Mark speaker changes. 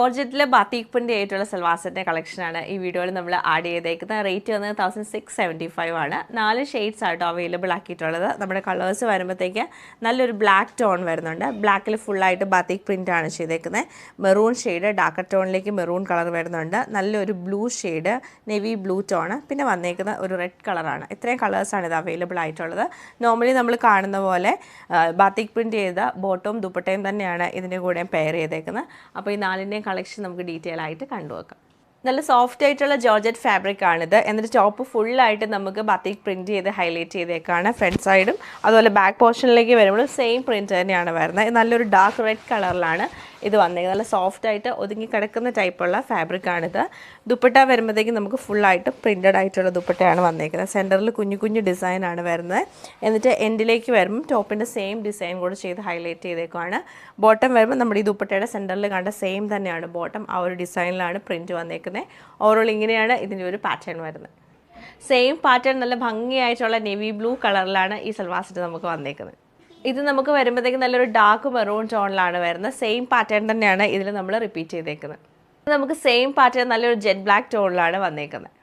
Speaker 1: ജോർജറ്റിലെ batik print ആയിട്ടുള്ള സൽവാസിന്റെ കളക്ഷനാണ് ഈ വീഡിയോയിൽ നമ്മൾ ആഡ് ചെയ്തേക്കുന്നത്. റേറ്റ് വന്നത് 1675 ആണ്. 4 ഷെയ്ഡ്സ് ആട്ടോ അവൈലബിൾ ആക്കിയിട്ടുള്ളത്. നമ്മുടെ കളേഴ്സ് വരുമ്പോഴത്തേക്ക് നല്ലൊരു ബ്ലാക്ക് ടോൺ വരുന്നുണ്ട്. ബ്ലാക്കിൽ ഫുള്ളായിട്ട് ബാത്തിക് പ്രിന്റ് ആണ് ചെയ്തേക്കുന്നത്. മെറൂൺ ഷെയ്ഡ്, ഡാർക്കർ ടോണിലേക്ക് മെറൂൺ കളർ വരുന്നുണ്ട്. നല്ലൊരു blue shade, navy blue tone, പിന്നെ വന്നേക്കുന്ന ഒരു റെഡ് കളറാണ്. ഇത്രയും കളേഴ്സാണ് ഇത് അവൈലബിൾ ആയിട്ടുള്ളത്. നോർമലി നമ്മൾ കാണുന്ന പോലെ ബാത്തിക് പ്രിന്റ് ചെയ്ത ബോട്ടവും ദുപ്പട്ടയും തന്നെയാണ് ഇതിൻ്റെ കൂടെ പെയർ ചെയ്തേക്കുന്നത്. അപ്പോൾ ഈ 4ൻ്റെയും കളക്ഷൻ നമുക്ക് ഡീറ്റെയിൽ ആയിട്ട് കണ്ടുവെക്കാം. നല്ല സോഫ്റ്റ് ആയിട്ടുള്ള ജോർജറ്റ് ഫാബ്രിക് ആണിത്. എന്നിട്ട് ടോപ്പ് ഫുള്ളായിട്ട് നമുക്ക് ബാത്തിക് പ്രിൻറ്റ് ചെയ്ത് ഹൈലൈറ്റ് ചെയ്തേക്കാണ്. ഫ്രണ്ട് സൈഡും അതുപോലെ ബാക്ക് പോർഷനിലേക്ക് വരുമ്പോൾ സെയിം പ്രിൻറ്റ് തന്നെയാണ് വരുന്നത്. നല്ലൊരു ഡാർക്ക് റെഡ് കളറിലാണ് ഇത് വന്നേക്കുന്നത്. നല്ല സോഫ്റ്റ് ആയിട്ട് ഒതുങ്ങി കിടക്കുന്ന ടൈപ്പുള്ള ഫാബ്രിക് ആണിത്. ദുപ്പട്ട വരുമ്പോഴത്തേക്കും നമുക്ക് ഫുള്ളായിട്ട് പ്രിൻറ്റഡ് ആയിട്ടുള്ള ദുപ്പട്ടയാണ് വന്നേക്കുന്നത്. സെൻറ്ററിൽ കുഞ്ഞു കുഞ്ഞു ഡിസൈനാണ് വരുന്നത്. എന്നിട്ട് എൻഡിലേക്ക് വരുമ്പം ടോപ്പിൻ്റെ സെയിം ഡിസൈൻ കൂടെ ചെയ്ത് ഹൈലൈറ്റ് ചെയ്തേക്കുവാണ്. ബോട്ടം വരുമ്പോൾ നമ്മുടെ ഈ ദുപ്പട്ടയുടെ സെൻറ്ററിൽ കണ്ട സെയിം തന്നെയാണ് ബോട്ടം. ആ ഒരു ഡിസൈനിലാണ് പ്രിൻറ്റ് വന്നേക്കുന്നത്. ഓവറോൾ ഇങ്ങനെയാണ് ഇതിൻ്റെ ഒരു പാറ്റേൺ വരുന്നത്. സെയിം പാറ്റേൺ നല്ല ഭംഗിയായിട്ടുള്ള നെവി ബ്ലൂ കളറിലാണ് ഈ സൽവാർ സെറ്റ് നമുക്ക് വന്നേക്കുന്നത്. ഇത് നമുക്ക് വരുമ്പോഴത്തേക്കും നല്ലൊരു ഡാർക്ക് മെറൂൺ ടോണിലാണ് വരുന്നത്. സെയിം പാറ്റേൺ തന്നെയാണ് ഇതിൽ നമ്മൾ റിപ്പീറ്റ് ചെയ്തേക്കുന്നത്. നമുക്ക് സെയിം പാറ്റേൺ നല്ലൊരു ജെറ്റ് ബ്ലാക്ക് ടോണിലാണ് വന്നേക്കുന്നത്.